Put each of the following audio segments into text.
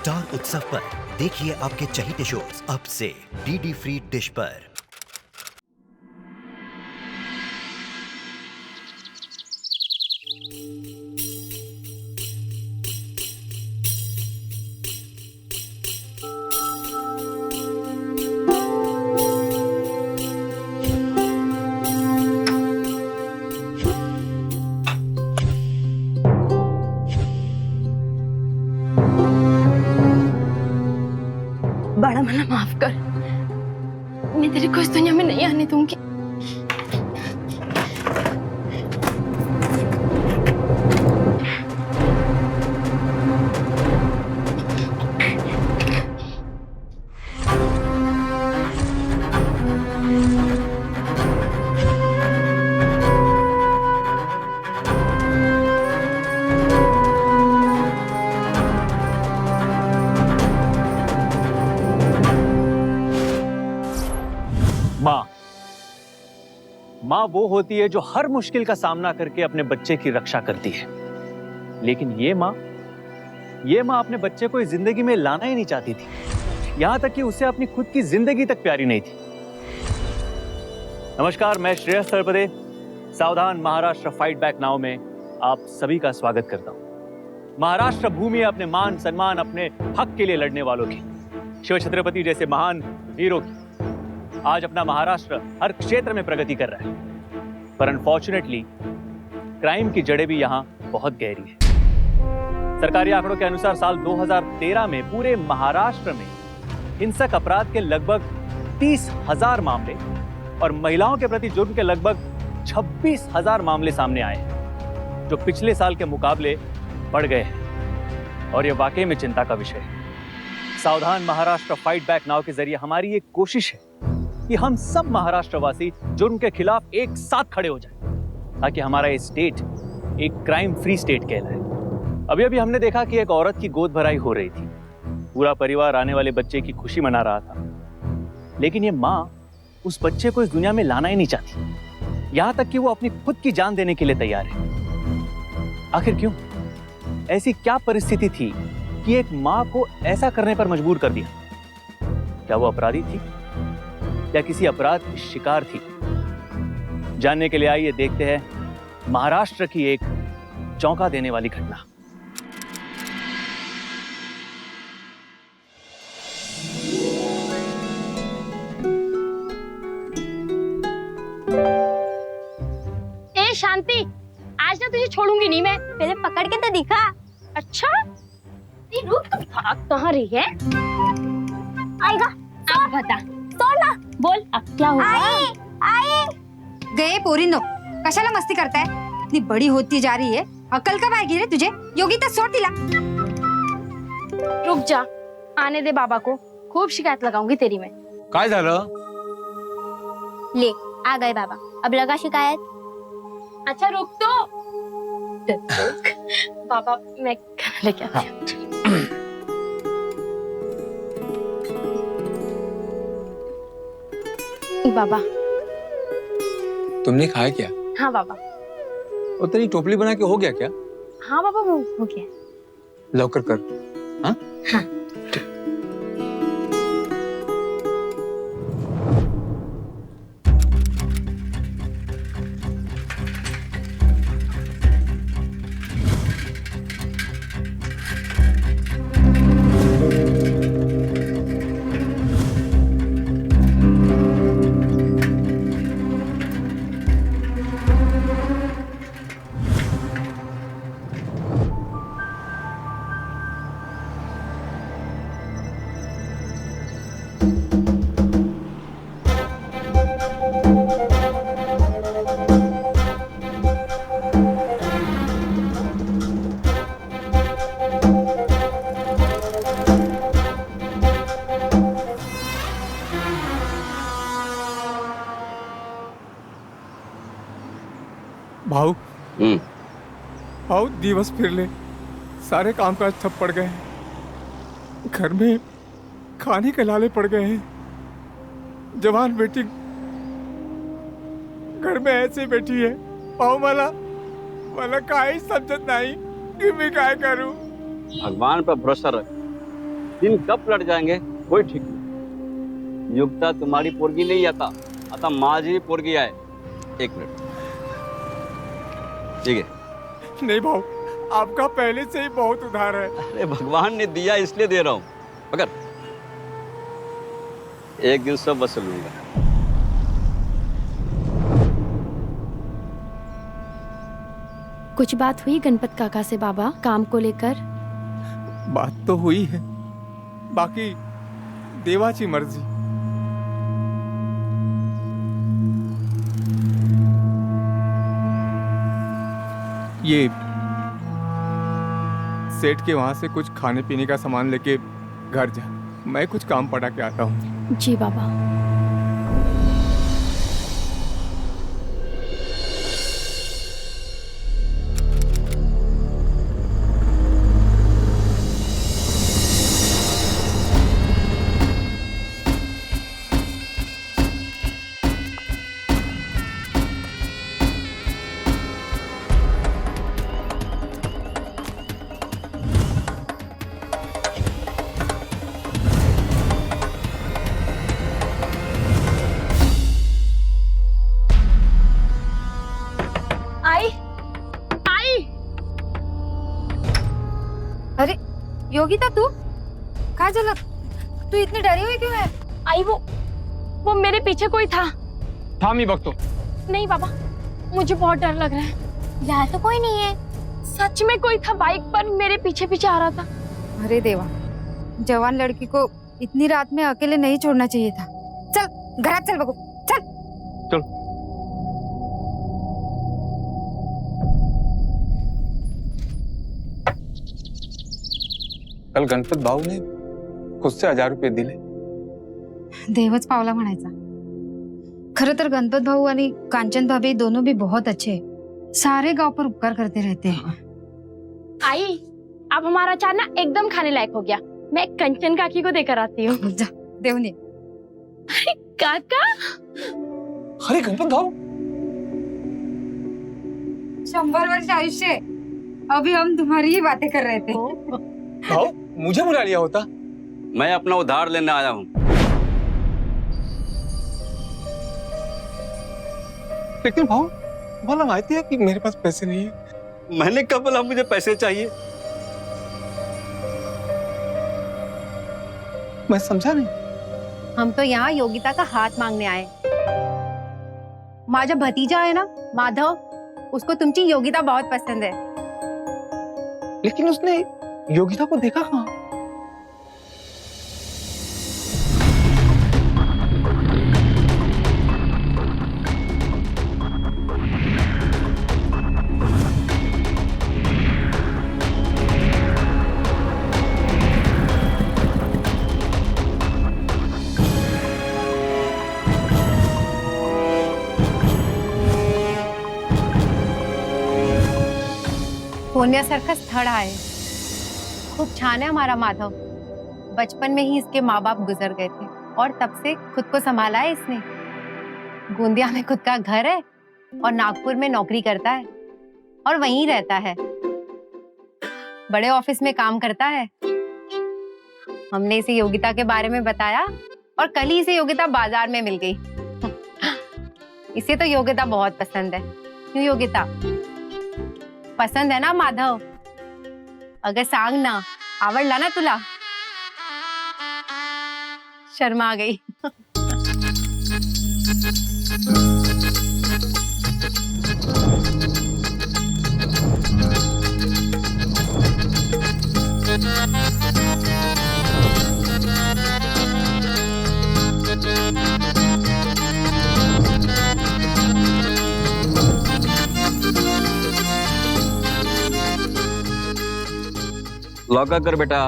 Star उत्सव पर देखिए आपके चहीते शोज अब से डीडी फ्री डिश पर। बड़ा मला माफ कर, मैं तेरे को इस दुनिया में नहीं आने दूंगी। माँ वो होती है जो हर मुश्किल का सामना करके अपने बच्चे की रक्षा करती है, लेकिन ये माँ अपने बच्चे को इस जिंदगी में लाना ही नहीं चाहती थी, यहां तक कि उसे अपनी खुद की जिंदगी तक प्यारी नहीं थी। नमस्कार, मैं श्रेयस सरपदे सावधान महाराष्ट्र फाइट बैक नाउ में आप सभी का स्वागत करता हूं। महाराष्ट्र भूमि है अपने मान सम्मान, अपने हक के लिए लड़ने वालों की, शिव छत्रपति जैसे महान वीरों की। आज अपना महाराष्ट्र हर क्षेत्र में प्रगति कर रहा है, पर अनफॉर्चुनेटली क्राइम की जड़ें भी यहां बहुत गहरी है। सरकारी आंकड़ों के अनुसार साल 2013 में पूरे महाराष्ट्र में हिंसक अपराध के लगभग 30,000 मामले और महिलाओं के प्रति जुर्म के लगभग 26,000 मामले सामने आए हैं, जो पिछले साल के मुकाबले बढ़ गए हैं और यह वाकई में चिंता का विषय है। सावधान महाराष्ट्र फाइट बैक नाउ के जरिए हमारी एक कोशिश है कि हम सब महाराष्ट्रवासी जुर्म के खिलाफ एक साथ खड़े हो जाएं, ताकि हमारा ये स्टेट एक क्राइम फ्री स्टेट कहलाए। अभी अभी हमने देखा कि एक औरत की गोद भराई हो रही थी, पूरा परिवार आने वाले बच्चे की खुशी मना रहा था, लेकिन ये माँ उस बच्चे को इस दुनिया में लाना ही नहीं चाहती, यहां तक कि वो अपनी खुद की जान देने के लिए तैयार है। आखिर क्यों? ऐसी क्या परिस्थिति थी कि एक माँ को ऐसा करने पर मजबूर कर दिया? क्या वो अपराधी थी या किसी अपराध की शिकार थी? जानने के लिए आइए देखते हैं महाराष्ट्र की एक चौंका देने वाली घटना। ए शांति, आज ना तुझे छोड़ूंगी नहीं मैं। पहले पकड़ के तो दिखा। अच्छा, रुक, तुम भाग कहाँ रही है? आएगा, अब बता। ना बोल, अब क्या हुआ? आई गए पोरीनो, कशाला मस्ती करताय? इतनी बड़ी होती जा रही है, अक्कल कब आएगी रे तुझे? योगिता सोड दिला। रुक जा, आने दे बाबा को, खूब शिकायत लगाऊंगी तेरी मैं। काय झालं? ले आ गए बाबा, अब लगा शिकायत। अच्छा रुक तो। बाबा मैं खाना लेके आती हूँ। बाबा तुमने खाया क्या? हाँ बाबा। और तेरी टोपली बना के हो गया क्या? हाँ बाबा, वो हो गया। लवकर कर। हाँ? हाँ। भाऊ भाऊ दिवस फिरले, सारे कामकाज ठप पड़ गए, घर में खाने के लाले पड़ गए हैं। जवान बेटी घर में ऐसे बैठी है, भाऊ मला काही समजत नाही की मी काय करू। भगवान पर भरोसा रख, दिन कब लड़ जाएंगे कोई ठीक नहीं। युक्ता तुम्हारी पोरगी नहीं आता माझी पोरगी आहे। एक मिनट। ठीक है। नहीं भाऊ, आपका पहले से ही बहुत उधार है। अरे भगवान ने दिया इसलिए दे रहा हूं। मगर एक दिन सब वसूल लूंगा। कुछ बात हुई गणपत काका से बाबा काम को लेकर? बात तो हुई है, बाकी देवाची मर्जी। ये सेठ के वहां से कुछ खाने पीने का सामान लेके घर जा, मैं कुछ काम पड़ा के आता हूँ। जी बाबा। आई आई अरे योगिता, तू कहाँ चला? तू इतनी डरी हुई क्यों है? आई वो मेरे पीछे कोई था। था मी बघतो। नहीं बाबा, मुझे बहुत डर लग रहा है। यहाँ तो कोई नहीं है। सच में कोई था, बाइक पर मेरे पीछे पीछे आ रहा था। अरे देवा, जवान लड़की को इतनी रात में अकेले नहीं छोड़ना चाहिए था। चल घरात चल बघू, चल। कल गणपत भाऊ ने खुद से 1000 रुपये दिले। देवच पावला म्हणायचा। खरं तर गणपत भाऊ आणि कांचन भाभी दोनों भी बहुत अच्छे हैं। सारे गांव पर उपकार करते रहते हैं। आई, अब हमारा अचार ना एकदम खाने लायक हो गया। मैं कंचन काकी को देकर आती हूँ। जा देवने। काका, अरे गणपत भाऊ, 100 वर्ष आयुष्य। अभी हम तुम्हारी ही बातें कर रहे थे। भाऊ मुझे बुला लिया होता। मैं अपना उधार लेने आया हूं। लेकिन भाऊ, तुम्हाला माहिती है कि मेरे पास पैसे नहीं है। मैंने कब बोला मुझे पैसे चाहिए? मैं समझा नहीं। हम तो यहाँ योगिता का हात मांगने आए। माझा भतीजा है ना माधव, उसको तुमची योगिता बहुत पसंद है। लेकिन उसने योगिता को देखा कहाँ? सोन्यासारखं स्थळ आहे। खूप छान है हमारा माधव। बचपन में ही इसके माँ बाप गुजर गए थे और तब से खुद को संभाला है इसने। गोंदिया में खुद का घर है और नागपुर में नौकरी करता है और वहीं रहता है। बड़े ऑफिस में काम करता है। हमने इसे योगिता के बारे में बताया और कल ही इसे योगिता बाजार में मिल गई। इसे तो योगिता बहुत पसंद है। क्यों योगिता, पसंद है ना माधव? अगर सांग ना, आवडला ना तुला? शर्मा गई। लॉका कर बेटा,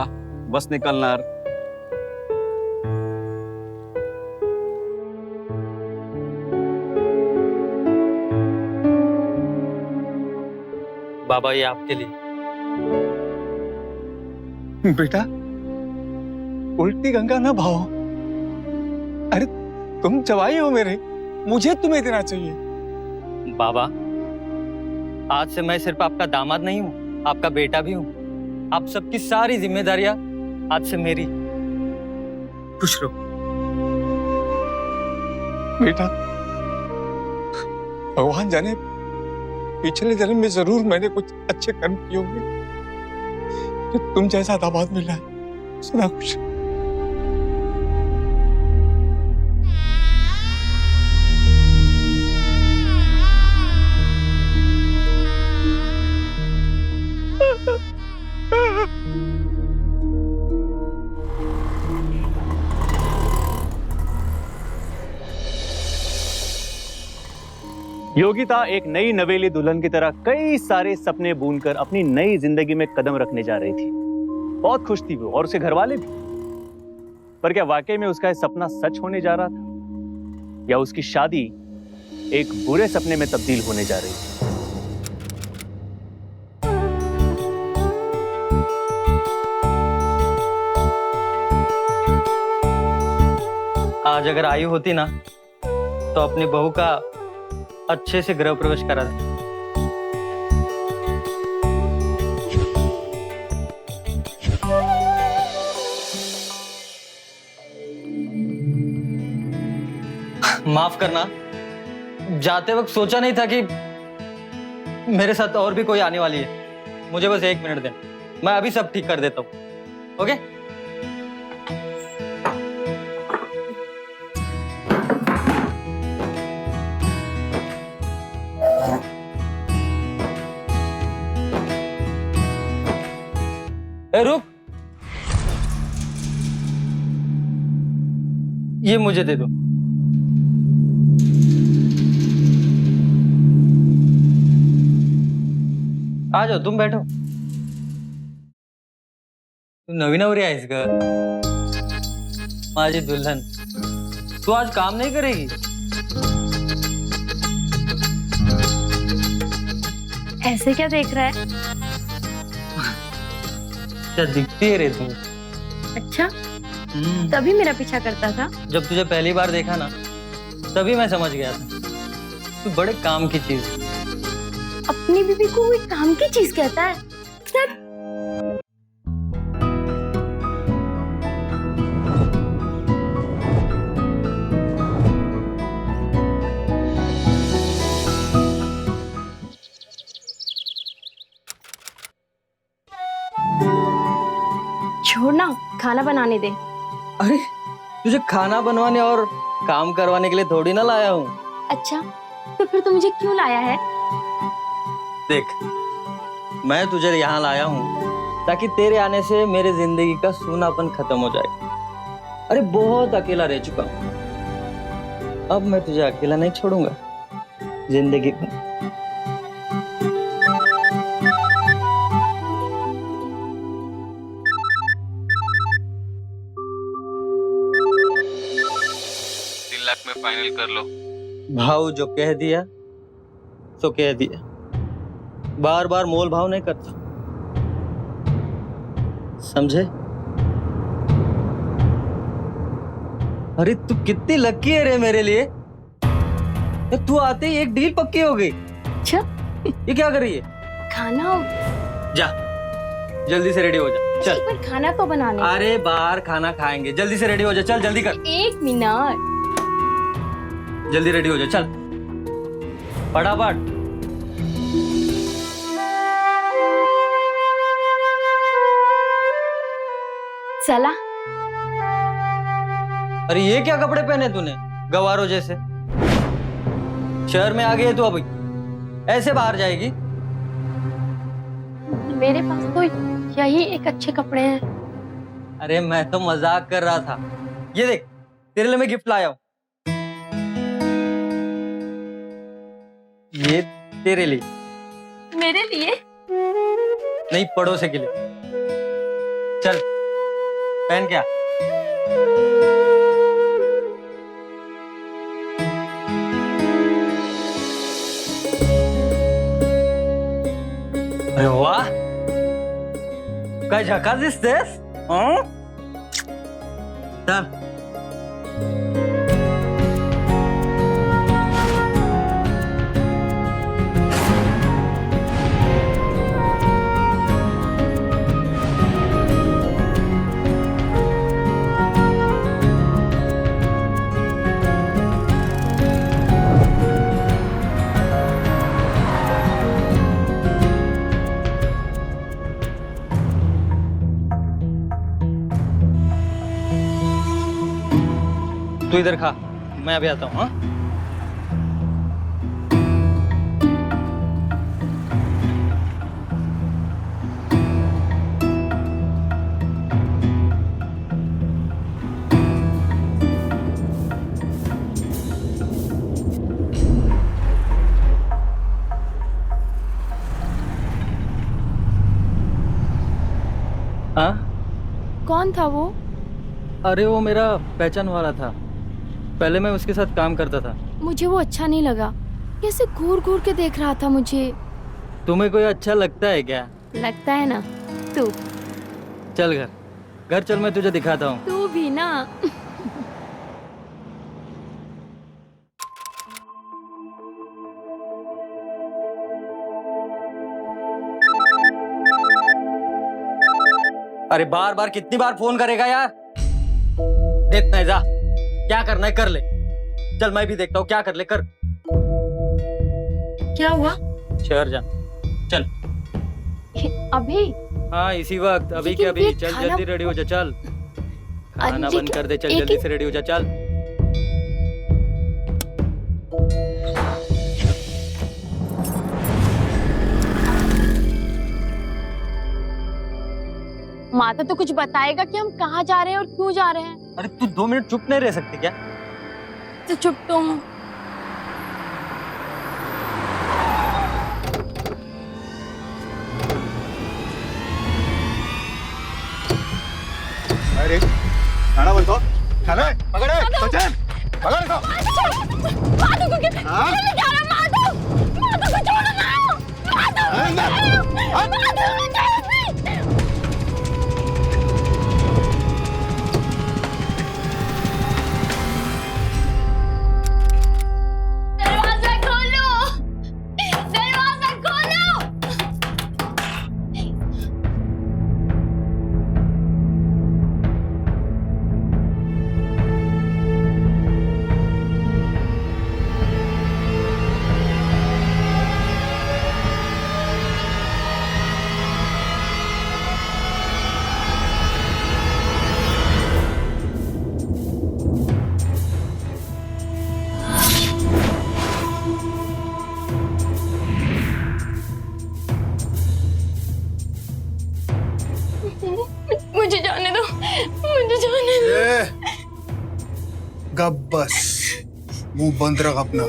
बस निकलणार। बाबा ये आपके लिए। बेटा, उल्टी गंगा ना भाओ। अरे तुम जवाई हो मेरे, मुझे तुम्हें देना चाहिए। बाबा आज से मैं सिर्फ आपका दामाद नहीं हूँ, आपका बेटा भी हूँ। आप सबकी सारी जिम्मेदारियां आज से मेरी। खुश रहो। बेटा, भगवान जाने पिछले जन्म में जरूर मैंने कुछ अच्छे कर्म किए होंगे कि तुम जैसा दामाद मिला है। सदा खुश। योगिता एक नई नवेली दुल्हन की तरह कई सारे सपने बुनकर अपनी नई जिंदगी में कदम रखने जा रही थी। बहुत खुश थी वो और उसके घर वाले भी। पर क्या वाकई में उसका यह सपना सच होने जा रहा था या उसकी शादी एक बुरे सपने में तब्दील होने जा रही थी? आज अगर आई होती ना तो अपनी बहू का अच्छे से गृह प्रवेश करा दे। माफ करना, जाते वक्त सोचा नहीं था कि मेरे साथ और भी कोई आने वाली है। मुझे बस 1 मिनट देना, मैं अभी सब ठीक कर देता हूँ। ओके? ए, रुक, ये मुझे दे दो। आ जाओ, तुम बैठो। तू नवी नवरी आहेस ग माझी दुल्हन। तू आज काम नहीं करेगी? ऐसे क्या देख रहा है? क्या दिखती है रे तू? अच्छा, तभी मेरा पीछा करता था। जब तुझे पहली बार देखा ना तभी मैं समझ गया था तू बड़े काम की चीज है। अपनी बीबी को कोई काम की चीज कहता है? सर, छोड़ना, खाना बनाने दे। अरे तुझे खाना बनवाने और काम करवाने के लिए थोड़ी ना लाया हूँ। अच्छा, तो फिर तू मुझे क्यों लाया है? देख, मैं तुझे यहाँ लाया हूँ ताकि तेरे आने से मेरे जिंदगी का सूनापन खत्म हो जाए। अरे बहुत अकेला रह चुका हूँ, अब मैं तुझे अकेला नहीं छोड़ूंगा जिंदगी को। लाख में फाइनल कर लो। भाव जो कह दिया सो कह दिया, बार बार मोल भाव नहीं करता, समझे? अरे तू कितनी लकी है रे मेरे लिए। तू आते ही एक डील पक्की हो गई। अच्छा, ये क्या कर रही है? खाना। जा, जल्दी से रेडी हो जा, चल। पर खाना तो बनाने। अरे बाहर खाना खाएंगे, जल्दी से रेडी हो जा, चल जल्दी कर। 1 मिनट। जल्दी रेडी हो जा, चल फटाफट। चला। अरे ये क्या कपड़े पहने तूने, गवारों जैसे? शहर में आ गई है तू, अभी ऐसे बाहर जाएगी? मेरे पास तो यही एक अच्छे कपड़े हैं। अरे मैं तो मजाक कर रहा था। ये देख, तेरे लिए मैं गिफ्ट लाया हूं। ये तेरे लिए। मेरे लिए? नहीं, पड़ोसी के लिए। चल पहन क्या। अरे वाह, काय झकास दिसतेस। चल तू इधर खा, मैं अभी आता हूँ। हाँ हाँ, कौन था वो? अरे वो मेरा पहचान वाला था, पहले मैं उसके साथ काम करता था। मुझे वो अच्छा नहीं लगा, कैसे घूर घूर के देख रहा था मुझे। तुम्हें कोई अच्छा लगता है क्या? लगता है ना तू। चल घर, घर चल, मैं तुझे दिखाता हूँ। तू भी ना। अरे बार बार कितनी बार फोन करेगा यार? देखना है, जा क्या करना है कर ले। चल मैं भी देखता हूँ, क्या कर ले कर। क्या हुआ? शहर जा, चल। अभी? हाँ इसी वक्त, अभी लेकिन क्या अभी? ये चल खाना- जल्दी रेडी हो जा, चल। खाना लेकिन बंद कर दे, चल एक- जल्दी से रेडी हो जा, चल। माता तो कुछ बताएगा कि हम कहाँ जा रहे हैं और क्यों जा रहे हैं। अरे तू 2 मिनट चुप नहीं रह सकती क्या? तो चुप तुम। अरे खाना बनतो, खाना है, पकड़ है, बचन, पकड़ इसको। माधव को क्या? हाँ? लेके आ रहा है माधव। माधव को छोड़ो ना। माधव को छोड़ो। दरवाजा खोलो, दरवाजा खोलो। मुझे जाने दो, मुझे जाने दो। गप बस, मुंह बंद रख अपना।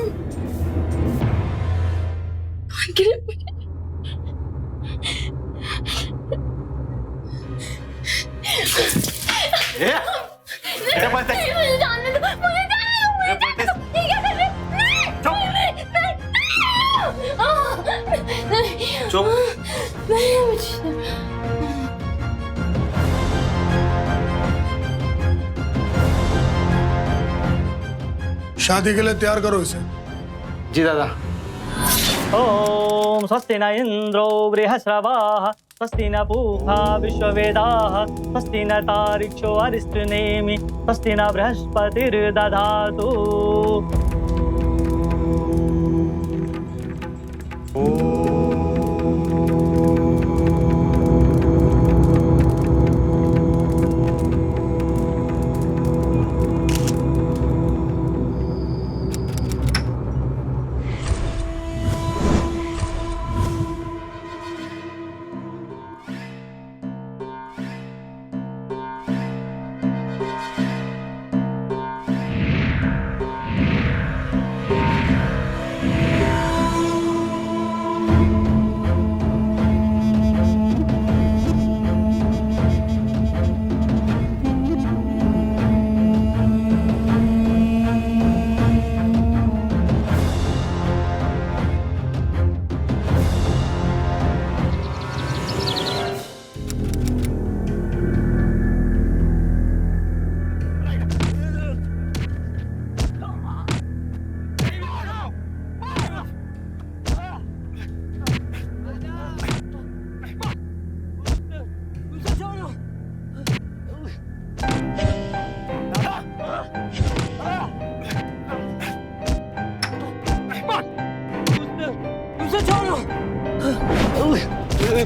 मुझे जाने दो, मुझे जाने दो। ये क्या कर रहे हो? नहीं, चुप। नहीं मुझे। शादी के लिए तैयार करो इसे। जी दादा। ओम स्वस्ति न इंद्रो बृहस्रवाः स्वस्ति न पूषा विश्ववेदाः स्वस्ति न तारिक्षो अरिष्टनेमि स्वस्ति न बृहस्पतिर्दधातु।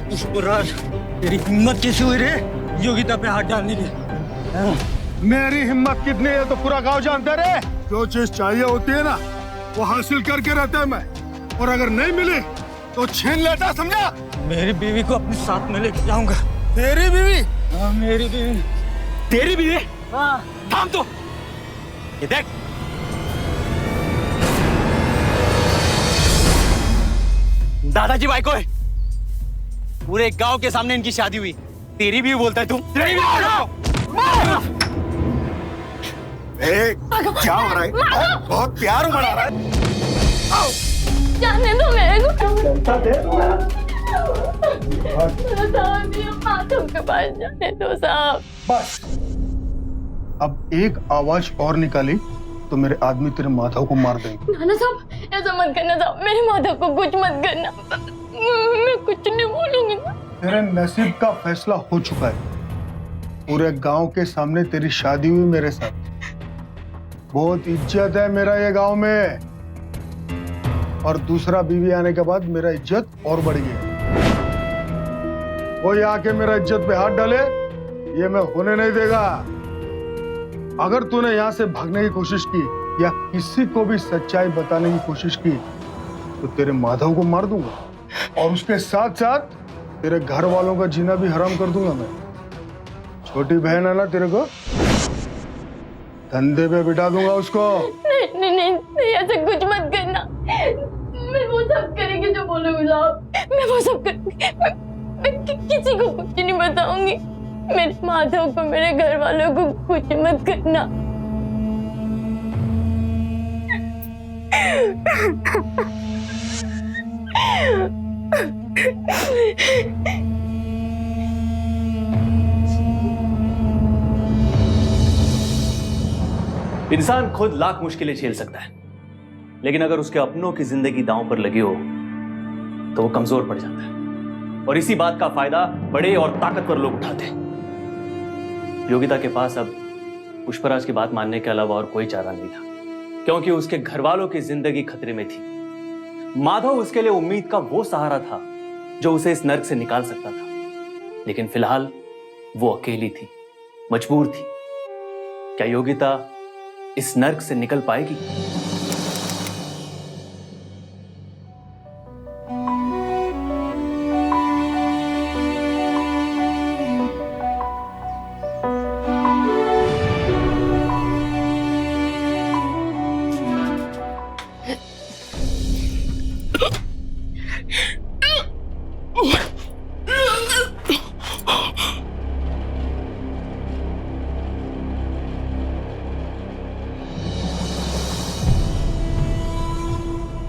पुष्पराज, तेरी हिम्मत कैसे हुई रे योगिता पे हाथ डालने की? मेरी हिम्मत कितनी है तो पूरा गांव जानता रे। जो चीज चाहिए होती है ना वो हासिल करके रहता है मैं, और अगर नहीं मिली तो छीन लेता, समझा? मेरी बीवी को अपने साथ में लेके जाऊंगा। तेरी बीवी? हाँ, मेरी बीवी। तेरी बीवी? हाँ। थाम तो, ये देख, दादाजी भाई को है। पूरे गांव के सामने इनकी शादी हुई, तेरी भी बोलता है तू? तेरी भी क्या हो रहा है? बहुत प्यार उमड़ा रहा है। जाने दो मेरे को। माधव के पास जाने दो साहब। बस अब एक आवाज और निकाली तो मेरे आदमी तेरे माधव को मार देंगे। नाना साहब ऐसा मत करना साहब, मेरे माधव को कुछ मत करना। मैं कुछ नहीं बोलूंगी। तेरे नसीब का फैसला हो चुका है। पूरे गांव के सामने तेरी शादी हुई मेरे साथ। बहुत इज्जत है मेरा ये गांव में, और दूसरा बीवी आने के बाद मेरा इज्जत और बढ़ गया। कोई आके मेरा इज्जत पे हाथ डाले ये मैं होने नहीं देगा। अगर तूने यहाँ से भागने की कोशिश की या किसी को भी सच्चाई बताने की कोशिश की तो तेरे माधव को मार दूंगा, और उसके साथ साथ तेरे घर वालों का जीना भी हराम कर दूंगा मैं। छोटी बहन है ना तेरे को, धंधे पे बिठा दूंगा उसको। नहीं ऐसा कुछ मत करना। मैं वो सब करेंगे जो बोलोगे साहब, मैं वो सब करूंगी। मैं किसी को कुछ नहीं बताऊंगी। मेरे माधव को, मेरे घर वालों को कुछ मत करना। इंसान खुद लाख मुश्किलें झेल सकता है, लेकिन अगर उसके अपनों की जिंदगी दांव पर लगी हो तो वो कमजोर पड़ जाता है, और इसी बात का फायदा बड़े और ताकतवर लोग उठाते हैं। योगिता के पास अब पुष्पराज की बात मानने के अलावा और कोई चारा नहीं था, क्योंकि उसके घर वालों की जिंदगी खतरे में थी। माधव उसके लिए उम्मीद का वो सहारा था जो उसे इस नर्क से निकाल सकता था, लेकिन फिलहाल वो अकेली थी, मजबूर थी। क्या योगिता इस नर्क से निकल पाएगी?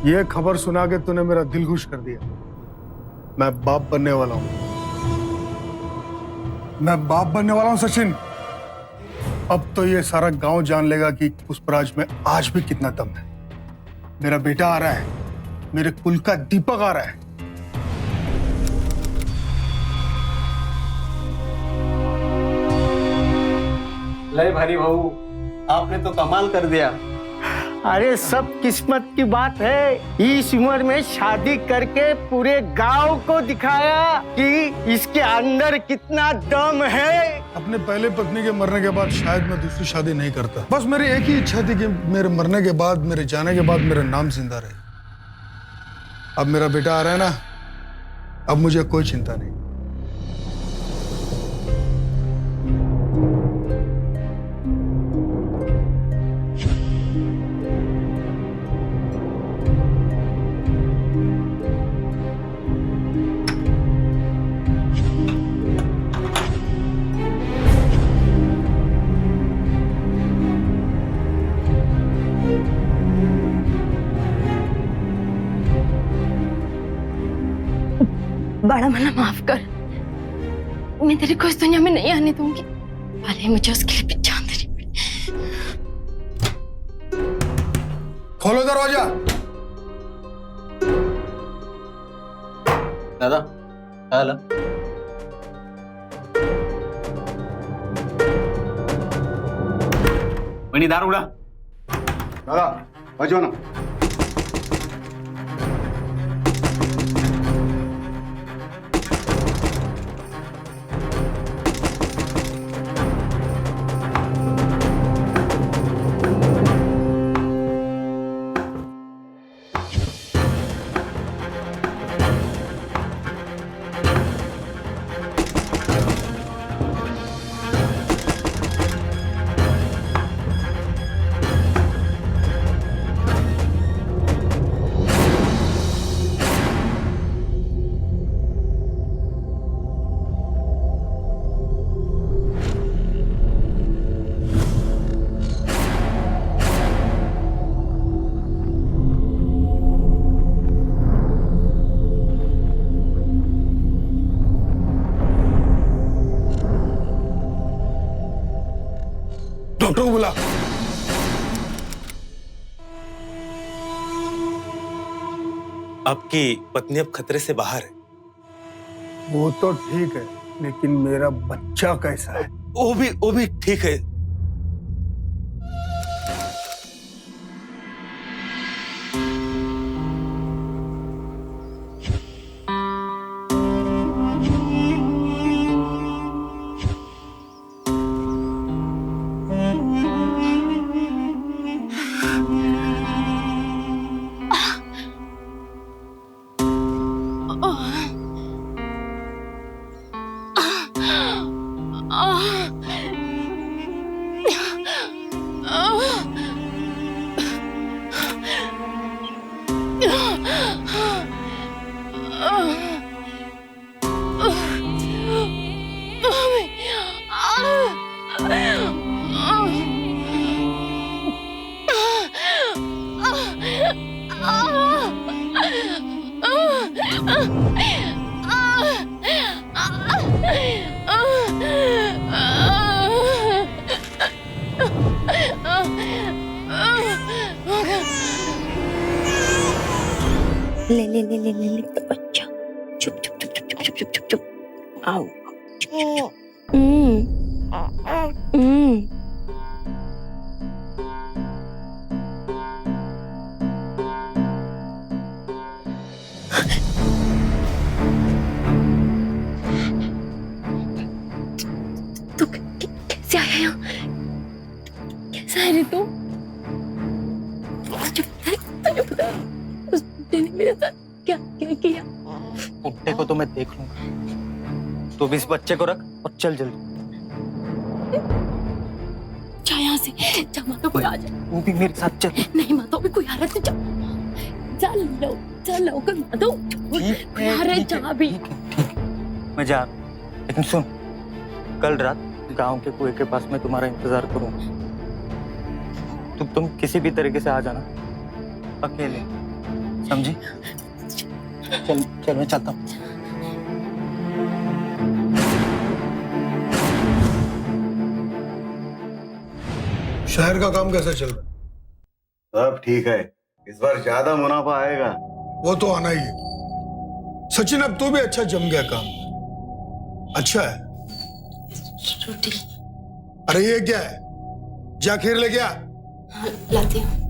ये खबर सुना के तूने मेरा दिल खुश कर दिया। मैं बाप बनने वाला हूं, मैं बाप बनने वाला हूं सचिन। अब तो ये सारा गांव जान लेगा कि पुष्पराज में आज भी कितना दम है। मेरा बेटा आ रहा है, मेरे कुल का दीपक आ रहा है। ले भारी भाऊ, आपने तो कमाल कर दिया। अरे सब किस्मत की बात है। इस उम्र में शादी करके पूरे गांव को दिखाया कि इसके अंदर कितना दम है। अपने पहले पत्नी के मरने के बाद शायद मैं दूसरी शादी नहीं करता। बस मेरी एक ही इच्छा थी कि मेरे मरने के बाद, मेरे जाने के बाद मेरा नाम जिंदा रहे। अब मेरा बेटा आ रहा है ना, अब मुझे कोई चिंता नहीं। बड़ा मना माफ कर, मैं तेरे को इस दुनिया में नहीं आने दूंगी। भले ही मुझे उसके लिए जान देनी पड़े। खोलो दरवाजा। दादा आला। वहिनी दार उघडा। दादा वाजवा ना। डॉक्टर को बुला। आपकी पत्नी अब खतरे से बाहर है। वो तो ठीक है, लेकिन मेरा बच्चा कैसा है? वो भी ठीक है। ले ले ले ले ले ले तो बच्चा, चुप चुप चुप चुप चुप चुप चुप चुप, आओ, चुप चुप चुप, तू कैसे आया यहाँ? कैसा है रे तू? तुझे पता है उस बुड्ढे ने मेरे साथ क्या क्या किया? बुड्ढे को तो मैं देख लूंगा, तू भी इस बच्चे को रख और चल जल्दी। जा यहाँ से, जा, माँ तो कोई आ जाए। तू भी मेरे साथ चल। नहीं माँ तो भी कोई आ रहा है, जा लौकर माँ तो कोई आ रहा है, जा भी। मैं जा रहा हूँ, लेकिन सुन, कल रात गांव के कुएं के पास मैं तुम्हारा इंतजार करूंगा। तुम किसी भी तरीके से आ जाना, अकेले, समझी? चल मैं चलता हूँ। शहर का काम कैसा चल रहा है? सब ठीक है, इस बार ज्यादा मुनाफा आएगा। वो तो आना ही है। सचिन, अब तू भी अच्छा जम गया काम। अच्छा है। अरे ये क्या है? जा खीर लेके आ। लाती हूँ।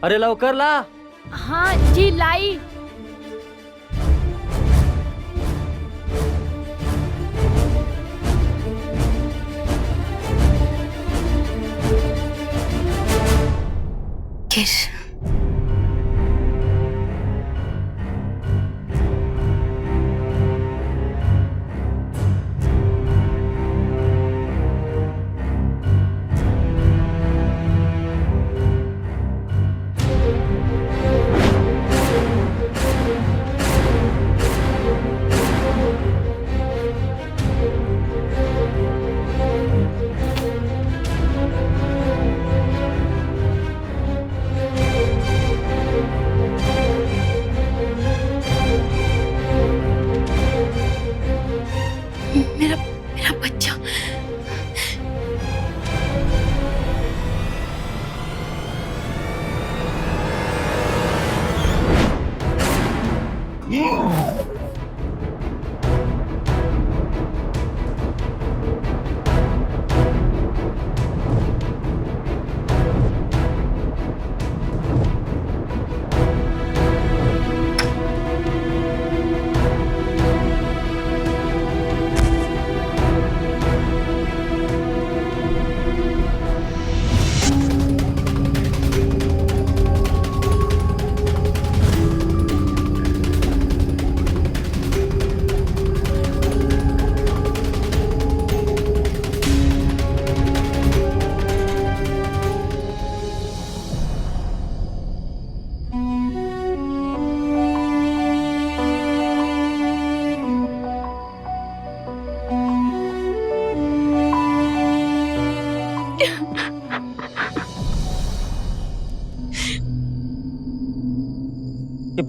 अरे लवकर ला। हाँ जी, लाई। किस?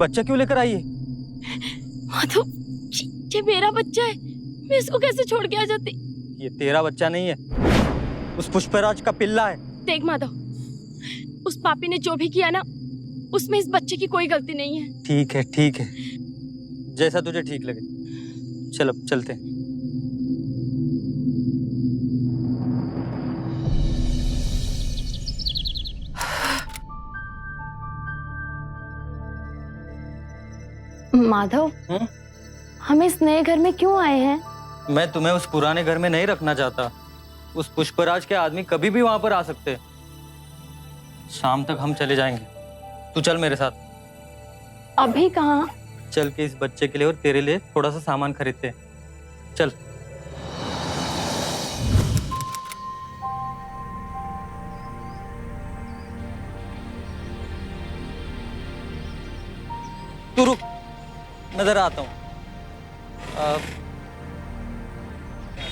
बच्चा क्यों लेकर आई है? माधव, ये मेरा बच्चा है, मैं इसको कैसे छोड़ के आ जाती? ये तेरा बच्चा नहीं है, उस पुष्पराज का पिल्ला है। देख माधव, उस पापी ने जो भी किया ना, उसमें इस बच्चे की कोई गलती नहीं है। ठीक है ठीक है, जैसा तुझे ठीक लगे। चल अब चलते हैं। माधव, हम इस नए घर में क्यों आए हैं? मैं तुम्हें उस पुराने घर में नहीं रखना चाहता। उस पुष्पराज के आदमी कभी भी वहां पर आ सकते हैं। शाम तक हम चले जाएंगे, तू चल मेरे साथ। अभी कहाँ? चल के इस बच्चे के लिए और तेरे लिए थोड़ा सा सामान खरीदते हैं। चल। तू रुक, मैं जरा आता हूँ।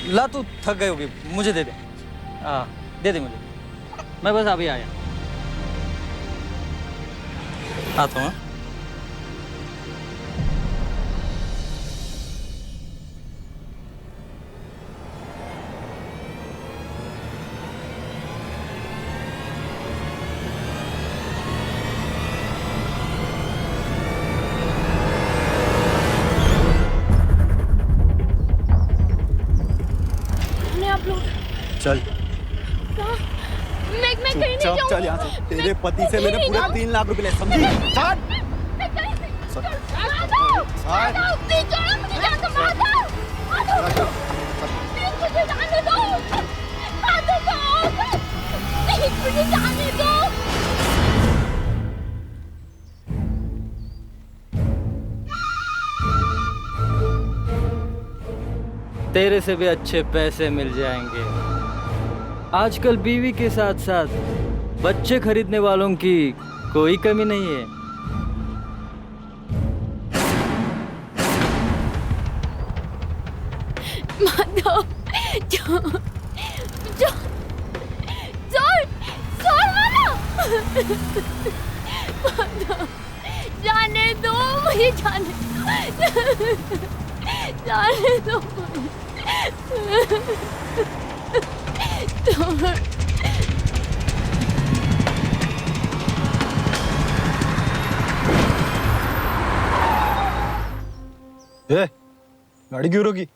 ला, तू थक गई होगी, मुझे दे दे। दे दे मुझे, मैं बस अभी आया। आता हूँ। चल मैं कहीं नहीं जाऊंगा। चल यहाँ से। तेरे पति से मैंने पूरे 3 लाख रुपए ले, समझी? चल। तेरे से भी अच्छे पैसे मिल जाएंगे। आजकल बीवी के साथ साथ बच्चे खरीदने वालों की कोई कमी नहीं है। माधव, माधव, जाने दो मुझे, जाने दो। गाड़ी क्यों रोकी?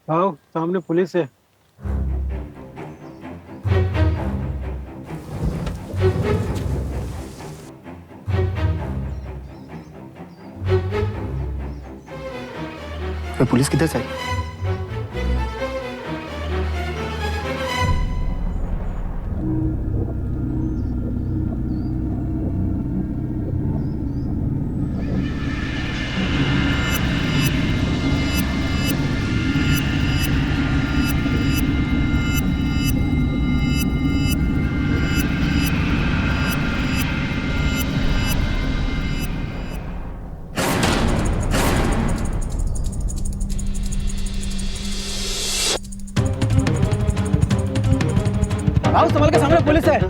आओ, सामने पुलिस है। पुलिस किधर से आई? आओ, संभल के, सामने पुलिस है।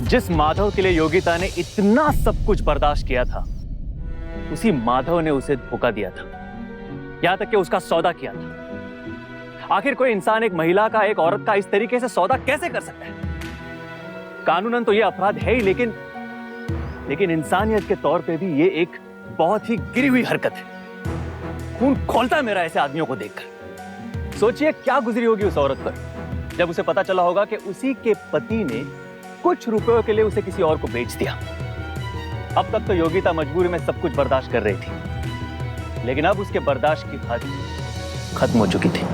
जिस माधव के लिए योगिता ने इतना सब कुछ बर्दाश्त किया था, उसी माधव ने उसे धोखा दिया था, यहां तक कि उसका सौदा किया था। आखिर कोई इंसान एक महिला का, एक औरत का इस तरीके से सौदा कैसे कर सकता है? कानूनन तो यह अपराध है ही, लेकिन इंसानियत के तौर पे भी ये एक बहुत ही गिरी हुई हरकत है। खून खौलता है मेरा ऐसे आदमियों को देखकर। सोचिए क्या गुजरी होगी उस औरत पर जब उसे पता चला होगा कि उसी के पति ने कुछ रुपयों के लिए उसे किसी और को बेच दिया। अब तक तो योगिता मजबूरी में सब कुछ बर्दाश्त कर रही थी, लेकिन अब उसके बर्दाश्त की हद खत्म हो चुकी थी।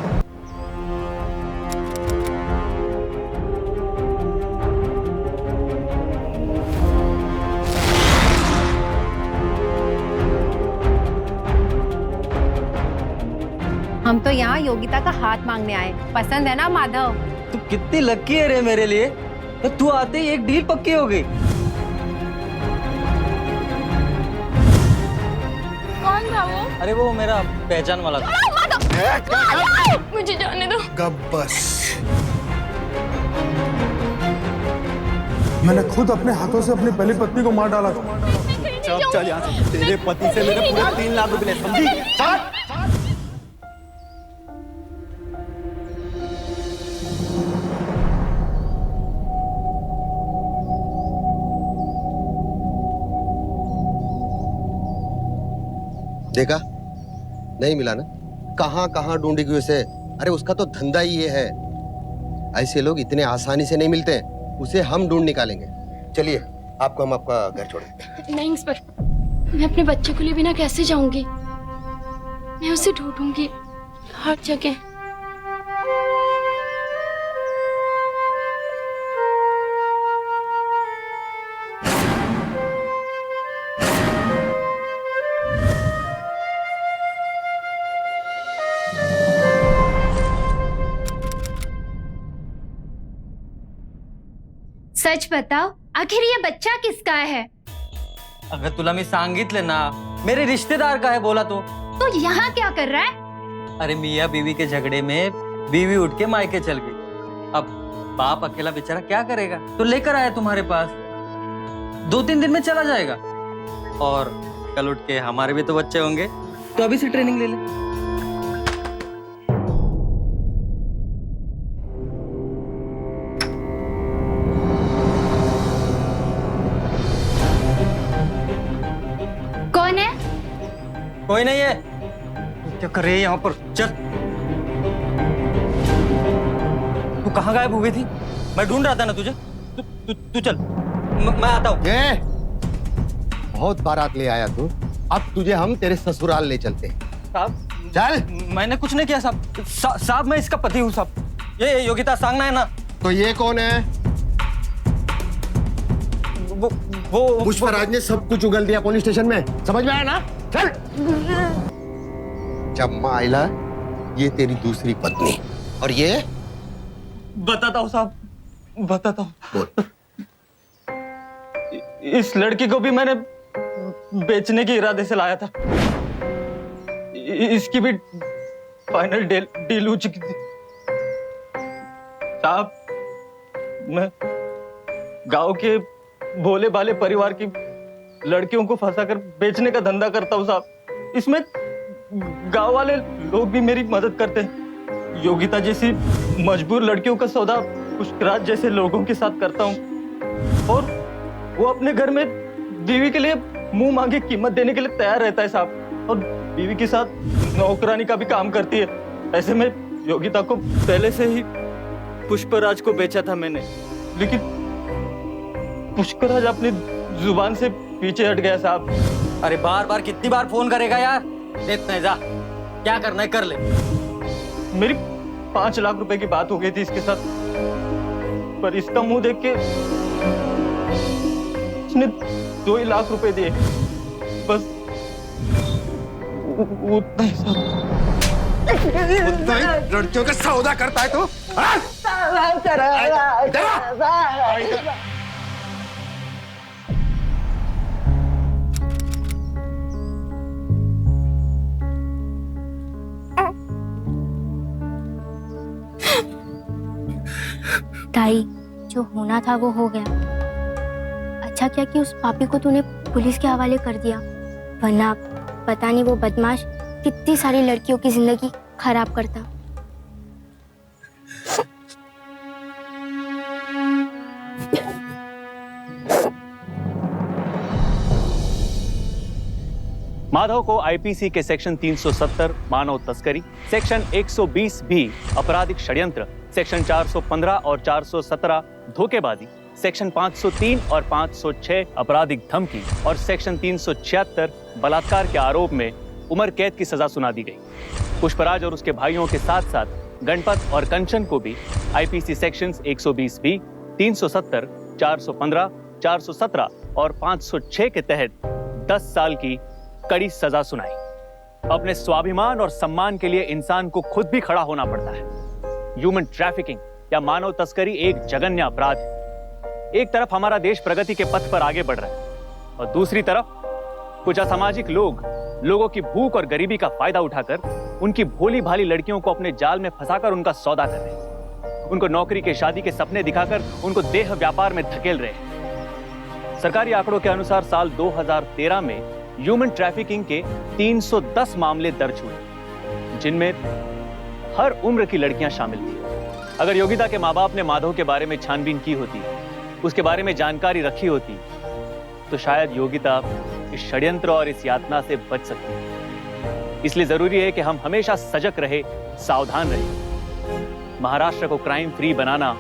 हम तो यहाँ योगिता का हाथ मांगने आए। पसंद है ना माधव? तू कितनी लकी है रे मेरे लिए। तो तू आते ही एक डील पक्की हो गई। कौन था वो? अरे वो मेरा पहचान वाला था। मुझे जाने दो। गब्बस, मैंने खुद अपने हाथों से अपनी पहली पत्नी को मार डाला था। चल यहाँ से। तेरे पति से मेरे पूरे 3 लाख रुपए ले, समझी? देखा, नहीं मिला ना? कहां कहां ढूंढेगी उसे? अरे उसका तो धंधा ही ये है। ऐसे लोग इतने आसानी से नहीं मिलते, उसे हम ढूंढ निकालेंगे। चलिए, आपको हम आपका घर छोड़ेंगे। नहीं इंस्पेक्टर, मैं अपने बच्चे को लिए बिना कैसे जाऊंगी? मैं उसे ढूंढूंगी हर जगह। सच बताओ, आखिर ये बच्चा किसका है? अगर तुला मी सांगितले ना, मेरे रिश्तेदार का है बोला तो यहाँ क्या कर रहा है? अरे मियाँ बीवी के झगड़े में बीवी उठ के मायके चल गई। अब बाप अकेला बेचारा क्या करेगा, तो लेकर आया तुम्हारे पास। 2-3 दिन में चला जाएगा। और कल उठ के हमारे भी तो बच्चे होंगे, तो अभी से ट्रेनिंग ले ले। कौन है? कोई नहीं है। क्या कर रही है यहाँ पर? चल। तू कहाँ गायब हो गई थी? मैं ढूंढ रहा था ना तुझे। तू चल, मैं आता हूँ। बहुत बारात ले आया तू। अब तुझे हम तेरे ससुराल ले चलते हैं। साहब, चल। मैंने कुछ नहीं किया साहब। साहब मैं इसका पति हूँ साहब। ये योगिता सांगना है ना। तो ये कौन है? वो पुष्पराज ने सब कुछ उगल दिया पुलिस स्टेशन में, समझ में आया ना? चल। जम्मा आइला, ये तेरी दूसरी पत्नी। और ये? बताता हूँ साहब, बताता हूँ। इस लड़की को भी मैंने बेचने के इरादे से लाया था। इसकी भी फाइनल डील हो चुकी थी साहब। मैं गांव के भोले भाले परिवार की लड़कियों को फंसाकर बेचने का धंधा करता हूँ साहब। इसमें गांव वाले लोग भी मेरी मदद करते हैं। योगिता जैसी मजबूर लड़कियों का सौदा पुष्पराज जैसे लोगों के साथ करता हूँ। और वो अपने घर में बीवी के लिए मुंह मांगे कीमत देने के लिए तैयार रहता है साहब। और बीवी के साथ नौकरानी का भी काम करती है। ऐसे में योगिता को पहले से ही पुष्पराज को बेचा था मैंने, लेकिन पुष्पराज अपनी जुबान से पीछे हट गया साहब। अरे बार बार कितनी बार फोन करेगा यार? देख जा, क्या करना है कर ले। मेरी 5 लाख रुपए की बात हो गई थी इसके साथ, पर इसका मुंह देख के इसने 2 ही लाख रुपए दिए, बस उतना ही साहब। उतना ही लड़कियों का सौदा करता है तू? ताई, जो होना था वो हो गया। अच्छा क्या कि उस पापी को तूने पुलिस के हवाले कर दिया, वरना पता नहीं वो बदमाश कितनी सारी लड़कियों की जिंदगी खराब करता। माधव को आईपीसी के सेक्शन 370 मानव तस्करी, सेक्शन 120 भी आपराधिक षड्यंत्र, सेक्शन 415 और 417 धोखेबाजी, सेक्शन 503 और 506 आपराधिक धमकी और सेक्शन 376 बलात्कार के आरोप में उम्र कैद की सजा सुना दी गई। पुष्पराज और उसके भाइयों के साथ साथ गणपत और कंचन को भी आईपीसी सेक्शंस 120 भी, 370, 415, 417 और 506 के तहत 10 साल की कड़ी सजा सुनाई। अपने स्वाभिमान और सम्मान के लिए इंसान को खुद भी खड़ा होना पड़ता है। ह्यूमन ट्रैफिकिंग या मानव तस्करी एक जघन्य अपराध है। एक तरफ हमारा देश प्रगति के पथ पर आगे बढ़ रहा है और दूसरी तरफ कुछ असामाजिक लोग लोगों की भूख और गरीबी का फायदा उठाकर उनकी भोली भाली लड़कियों को अपने जाल में फंसाकर उनका सौदा कर रहे हैं। उनको नौकरी के शादी के सपने दिखाकर उनको देह व्यापार में धकेल रहे हैं। सरकारी आंकड़ों के अनुसार साल 2013 में ह्यूमन ट्रैफिकिंग के 310 मामले दर्ज हुए, जिनमें हर उम्र की लड़कियां शामिल थी। अगर योगिता के माँ बाप ने माधव के बारे में छानबीन की होती, उसके बारे में जानकारी रखी होती, तो शायद योगिता इस षड्यंत्र और इस यातना से बच सकती। इसलिए जरूरी है कि हम हमेशा सजग रहे, सावधान रहे। महाराष्ट्र को क्राइम फ्री बनाना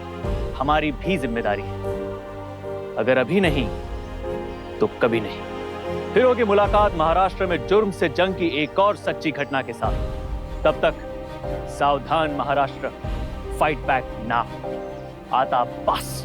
हमारी भी जिम्मेदारी है। अगर अभी नहीं तो कभी नहीं। फिर होगी मुलाकात महाराष्ट्र में जुर्म से जंग की एक और सच्ची घटना के साथ। तब तक सावधान महाराष्ट्र, फाइट बैक नाउ। आता बस।